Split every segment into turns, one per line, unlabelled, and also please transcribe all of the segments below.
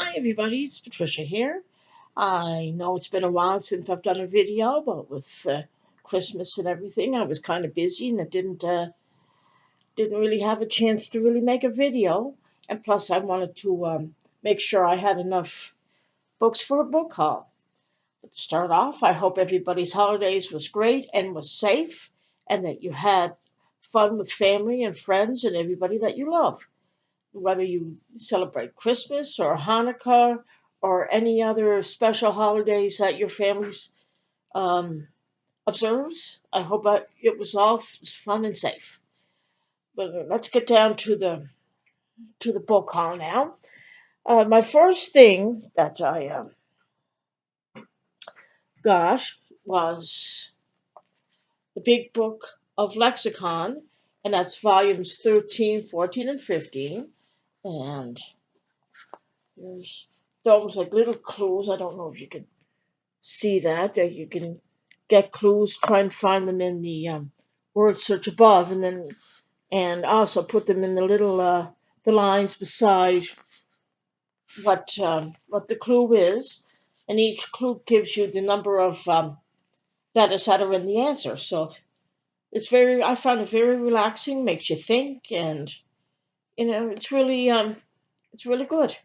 Hi everybody, it's Patricia here. I know it's been a while since I've done a video, but with Christmas and everything, I was kind of busy and I didn't really have a chance to really make a video. And plus, I wanted to make sure I had enough books for a book haul. But to start off, I hope everybody's holidays was great and was safe, and that you had fun with family and friends and everybody that you love, whether you celebrate Christmas or Hanukkah or any other special holidays that your family um, observes. I hope it was all fun and safe. But let's get down to the book haul now. My first thing that I got was the big book of Lexicon, and that's volumes 13, 14, and 15. And there's almost like little clues. I don't know if you can see that you can get clues, try and find them in the word search above, and also put them in the little the lines beside what the clue is, and each clue gives you the number of letters that are in the answer. So I found it very relaxing, makes you think, and it's really good.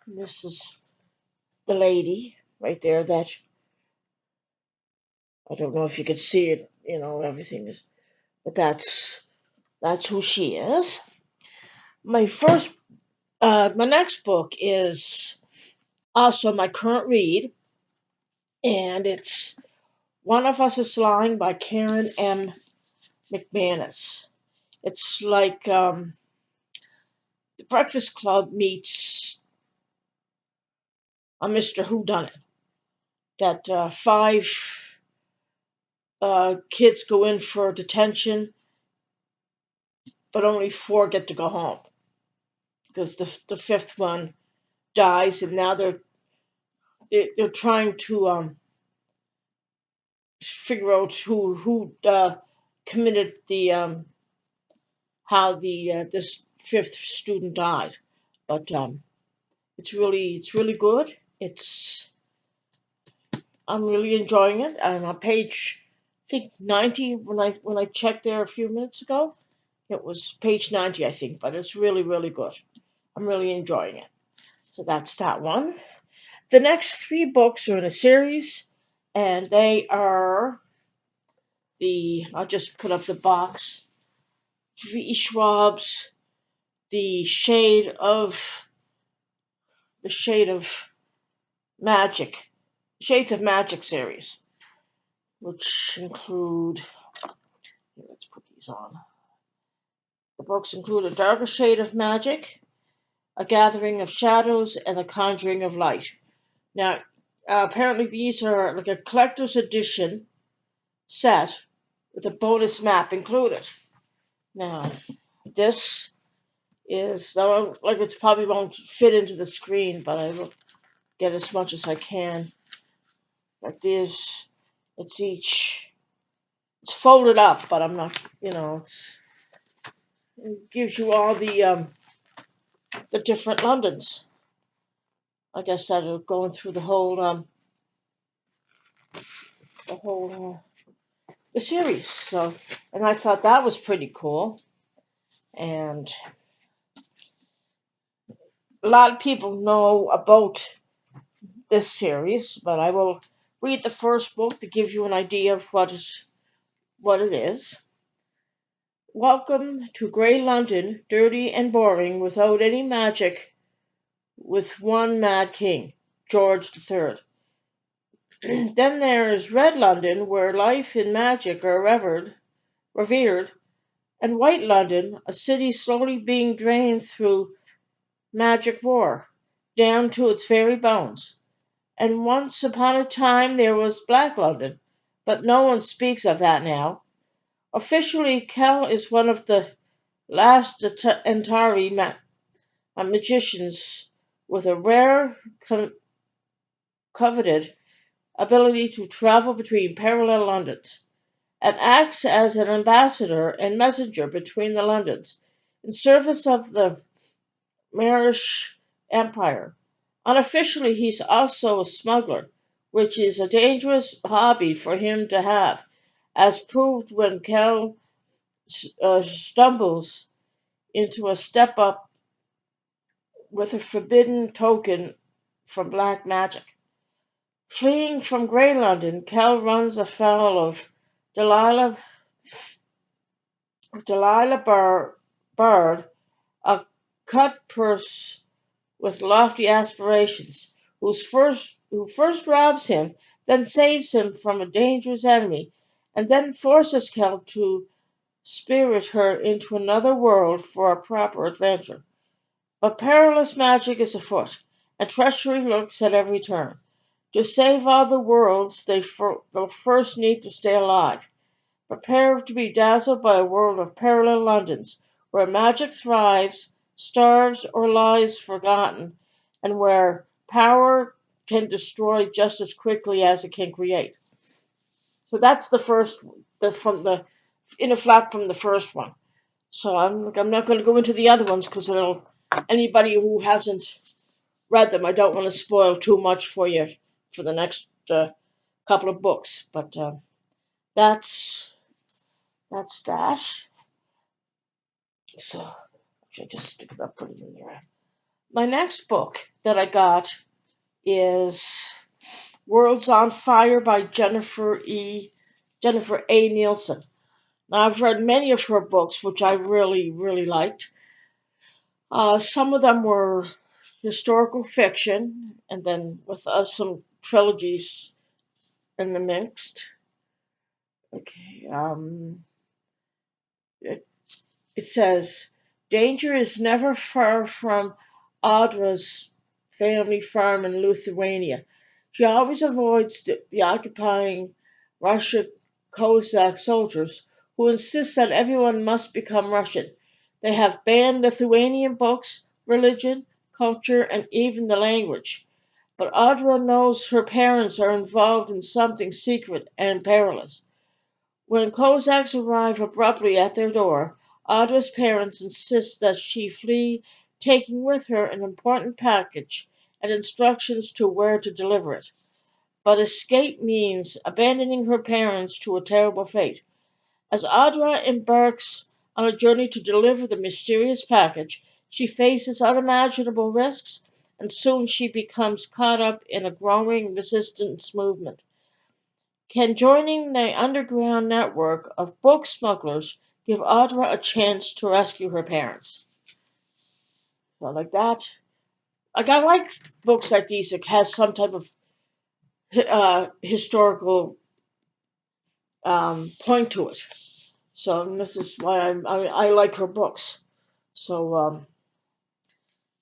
This is the lady right there that I don't know if you could see it. Everything is, but that's who she is. My next book is also my current read, and it's One of Us is Lying by Karen M. McManus. It's like the Breakfast Club meets a Mr. Whodunit. That five kids go in for detention, but only four get to go home because the fifth one dies, and now they're trying to figure out who committed the how the this fifth student died. But it's really good. It's I'm really enjoying it. I'm on page I think 90 when I checked there a few minutes ago. It was page 90, I think, but it's really good. I'm really enjoying it. So that's that one. The next three books are in a series, and they are I'll just put up the box. V. Schwab's the shade of magic, Shades of Magic series, which include, let's put these on. The books include A Darker Shade of Magic, A Gathering of Shadows, and The Conjuring of Light. Now, apparently these are like a collector's edition set with a bonus map included. Now, this is, like, it probably won't fit into the screen, but I will get as much as I can. Like this, it's folded up, but I'm not, it gives you all the different Londons. Like I said, going through the series. So, and I thought that was pretty cool. And a lot of people know about this series, but I will read the first book to give you an idea of what it is. Welcome to grey London, dirty and boring, without any magic, with one mad king, George III. Then there's red London, where life and magic are revered, and white London, a city slowly being drained through magic war, down to its very bones. And once upon a time there was Black London, but no one speaks of that now. Officially, Kell is one of the last Antari magicians with a rare, coveted ability to travel between parallel Londons, and acts as an ambassador and messenger between the Londons, in service of the Marish empire. Unofficially, he's also a smuggler, which is a dangerous hobby for him to have, as proved when Kel stumbles into a step up with a forbidden token from black magic. Fleeing from Grey London, Kel runs afoul of Delilah, Delilah Bird, a cutpurse with lofty aspirations, who first robs him, then saves him from a dangerous enemy, and then forces Kel to spirit her into another world for a proper adventure. But perilous magic is afoot, and treachery lurks at every turn. To save all the worlds, will first need to stay alive. Prepare to be dazzled by a world of parallel Londons, where magic thrives, starves, or lies forgotten, and where power can destroy just as quickly as it can create. So that's the first, from the in a flap from the first one. So I'm not going to go into the other ones because it'll anybody who hasn't read them. I don't want to spoil too much for you for the next couple of books. But that's that. So should I just stick it up, put it in there. My next book that I got is Worlds on Fire by Jennifer A. Nielsen. Now I've read many of her books, which I really really liked. Some of them were historical fiction, and then with some trilogies in the mixed. Okay. It, it says danger is never far from Audra's family farm in Lithuania. She always avoids the occupying Russian Cossack soldiers who insist that everyone must become Russian. They have banned Lithuanian books, religion, culture, and even the language. But Audra knows her parents are involved in something secret and perilous. When Cossacks arrive abruptly at their door, Audra's parents insist that she flee, taking with her an important package and instructions to where to deliver it. But escape means abandoning her parents to a terrible fate. As Audra embarks on a journey to deliver the mysterious package, she faces unimaginable risks, and soon she becomes caught up in a growing resistance movement. Can joining the underground network of book smugglers give Audra a chance to rescue her parents? So like that. Like I like books like these that has some type of historical point to it. So this is why I like her books. So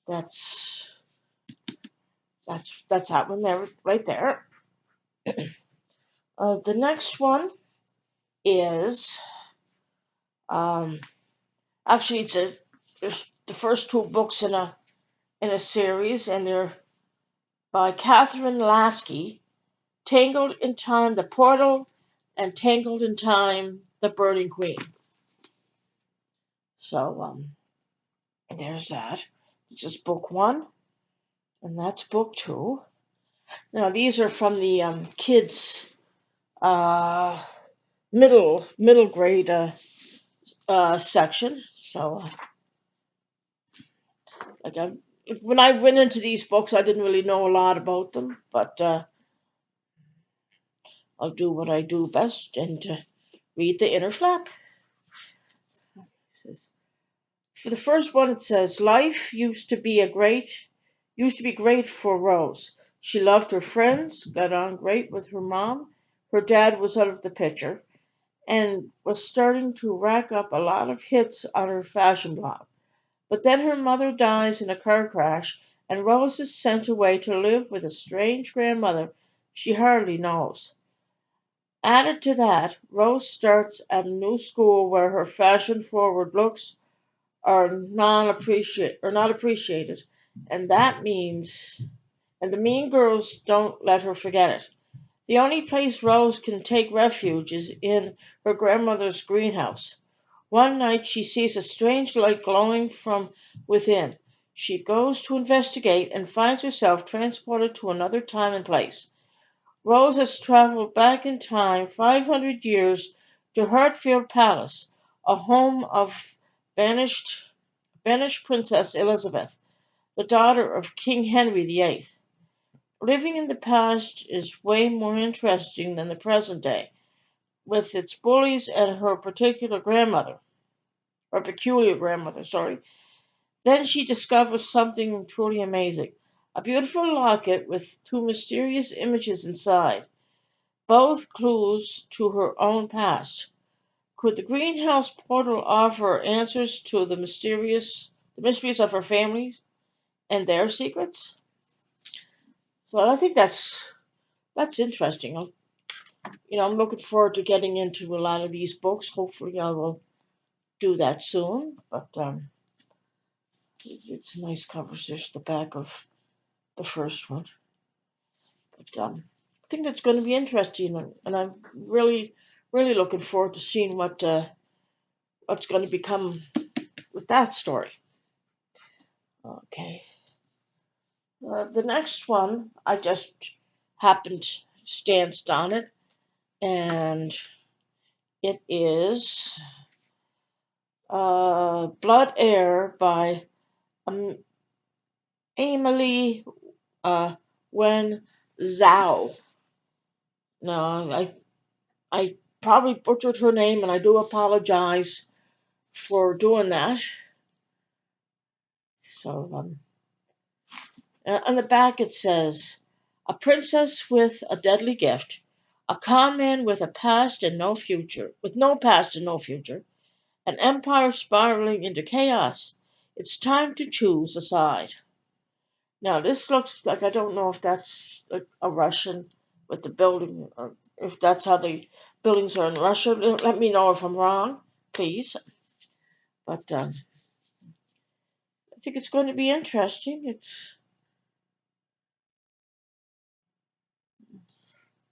that's that's that one there right there. The next one is um, actually it's the first two books in a series, and they're by Catherine Lasky. Tangled in Time, The Portal, and Tangled in Time, The Burning Queen. So there's that. This is book one, and that's book two. Now these are from the kids uh, middle grade section. So like when I went into these books, I didn't really know a lot about them, but I'll do what I do best and read the inner flap. For the first one, it says, "Life used to be great for Rose. She loved her friends, got on great with her mom. Her dad was out of the picture, and was starting to rack up a lot of hits on her fashion blog. But then her mother dies in a car crash, and Rose is sent away to live with a strange grandmother she hardly knows. Added to that, Rose starts at a new school where her fashion-forward looks are not appreciated, and that means and the mean girls don't let her forget it. The only place Rose can take refuge is in her grandmother's greenhouse. One night she sees a strange light glowing from within. She goes to investigate and finds herself transported to another time and place. Rose has traveled back in time 500 years to Hartfield Palace, a home of banished, banished Princess Elizabeth, the daughter of King Henry VIII. Living in the past is way more interesting than the present day, with its bullies and her particular grandmother, or peculiar grandmother, sorry. Then she discovers something truly amazing, a beautiful locket with two mysterious images inside, both clues to her own past. Could the greenhouse portal offer answers to the mysteries of her family and their secrets? So I think that's interesting. I'm looking forward to getting into a lot of these books. Hopefully, I will do that soon. But it's a nice cover. There's the back of the first one. But I think that's going to be interesting, and I'm really, really looking forward to seeing what's going to become with that story. Okay. The next one, I just happened stanced on it, and it is Blood Air by um, Emily Wen Zhao. No, I probably butchered her name, and I do apologize for doing that. So, on the back it says, "A princess with a deadly gift, a con man with a past and no future, with no past and no future, an empire spiraling into chaos. It's time to choose a side." Now, this looks like, I don't know if that's a Russian with the building, or if that's how the buildings are in Russia. Let me know if I'm wrong, please. But I think it's going to be interesting.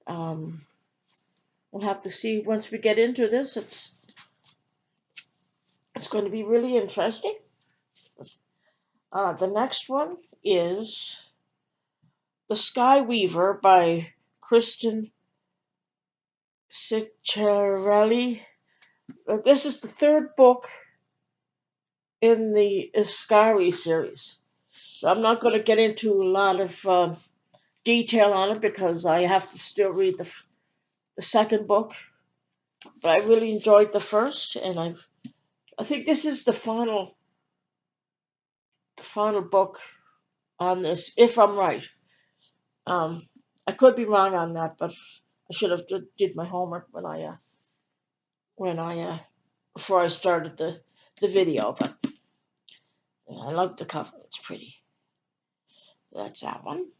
Um, we'll have to see once we get into this. It's going to be really interesting. The next one is The Sky Weaver by Kristen Ciccarelli. This is the third book in the Iscari series. So I'm not going to get into a lot of detail on it because I have to still read the second book. But I really enjoyed the first, and I think this is the final book on this, if I'm right. Um, I could be wrong on that, but I should have did my homework when I before I started the video. But I love the cover; it's pretty. That's that one.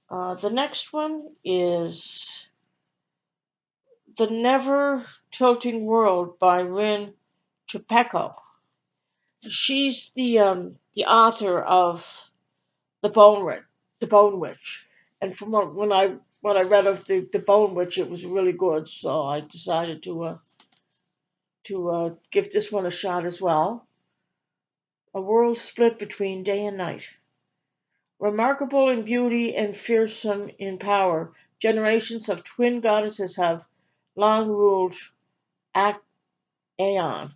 The next one is The Never Tilting World by Rin Chupeco. She's the author of the Bone Witch, and from when I read of the Bone Witch, it was really good. So I decided to give this one a shot as well. A world split between day and night, remarkable in beauty and fearsome in power. Generations of twin goddesses have long ruled Aeon,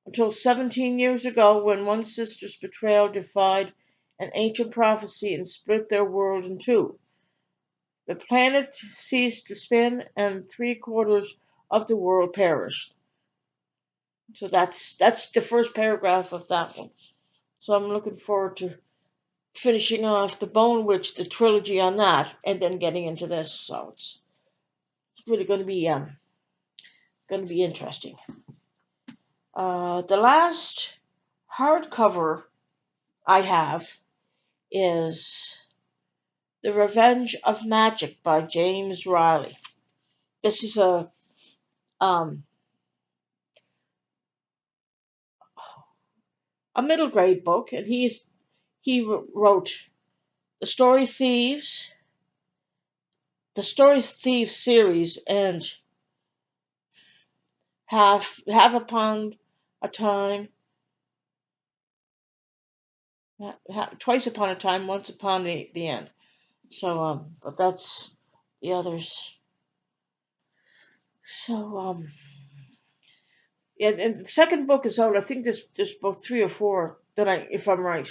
until 17 years ago when one sister's betrayal defied an ancient prophecy and split their world in two. The planet ceased to spin and three-quarters of the world perished. So that's the first paragraph of that one. So I'm looking forward to finishing off the Bone Witch, the trilogy on that, and then getting into this. So it's really going to be interesting. The last hardcover I have is The Revenge of Magic by James Riley. This is um, a middle grade book, and he wrote the Story Thieves, the Story Thieves series, and have upon a time Twice upon a time, once upon the end. So but that's the others. So yeah, and the second book is out. I think there's both three or four that if I'm right.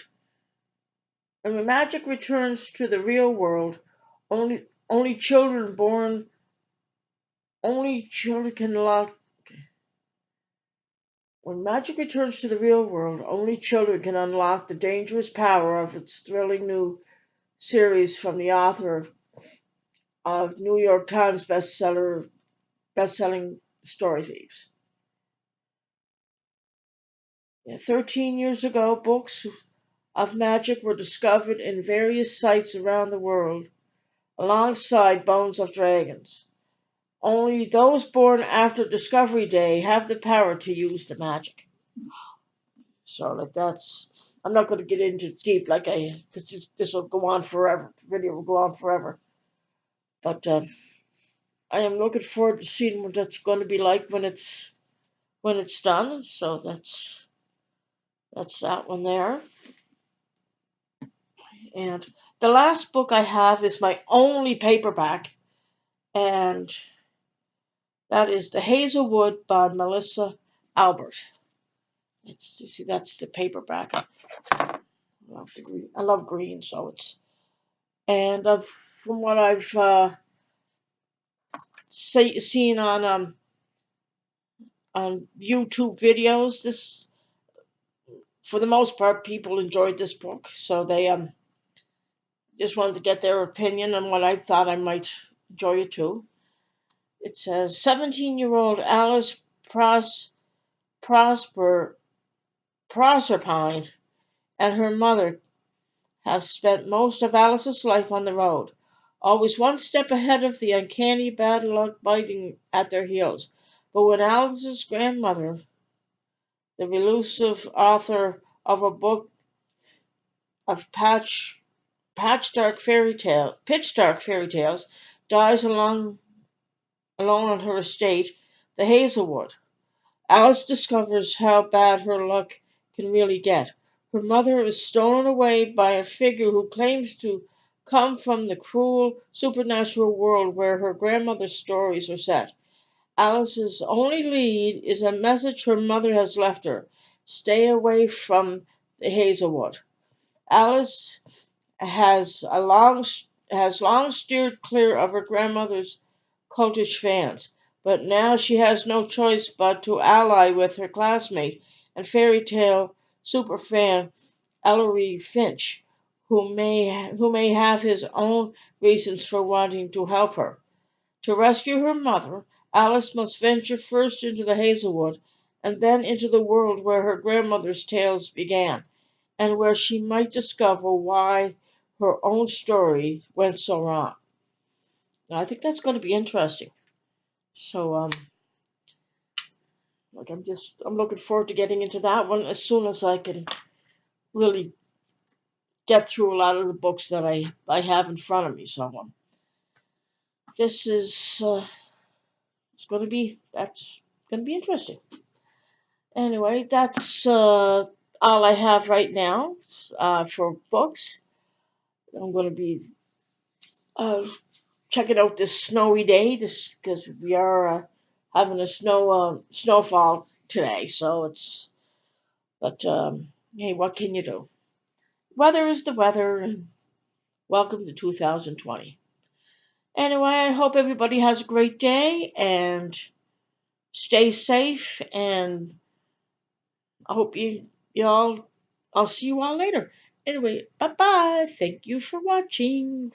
And when magic returns to the real world, only children born only children can unlock. When magic returns to the real world, only children can unlock the dangerous power of its thrilling new series from the author of New York Times best-selling story thieves. Yeah, 13 years ago, books of magic were discovered in various sites around the world, alongside bones of dragons. Only those born after Discovery Day have the power to use the magic. So like that's I'm not going to get into deep like I because this will go on forever. The video will go on forever. But I am looking forward to seeing what that's going to be like when it's done. So that's that one there. And the last book I have is my only paperback, and that is The Hazelwood by Melissa Albert. You see, that's the paperback. I love the green. I love green, so it's and from what I've seen on YouTube videos, this for the most part people enjoyed this book, so they just wanted to get their opinion on what I thought I might enjoy it too. It says 17-year-old Alice Prosper Proserpine and her mother have spent most of Alice's life on the road, always one step ahead of the uncanny bad luck biting at their heels. But when Alice's grandmother, the elusive author of a book of pitch dark fairy tales, dies alone on her estate, the Hazelwood, Alice discovers how bad her luck can really get. Her mother is stolen away by a figure who claims to come from the cruel supernatural world where her grandmother's stories are set. Alice's only lead is a message her mother has left her: stay away from the Hazelwood. Alice has long steered clear of her grandmother's cultish fans, but now she has no choice but to ally with her classmate and fairy tale superfan Ellery Finch, who may have his own reasons for wanting to help her. To rescue her mother, Alice must venture first into the Hazelwood and then into the world where her grandmother's tales began, and where she might discover why her own story went so wrong. Now, I think that's going to be interesting. So, like I'm looking forward to getting into that one as soon as I can really get through a lot of the books that I have in front of me. So, this is it's going to be that's going to be interesting. Anyway, that's all I have right now for books. I'm going to be uh, checking out this snowy day, this because we are having a snowfall today. So it's but hey, what can you do? Weather is the weather, and welcome to 2020. Anyway, I hope everybody has a great day and stay safe. And I hope y'all. I'll see you all later. Anyway, bye bye. Thank you for watching.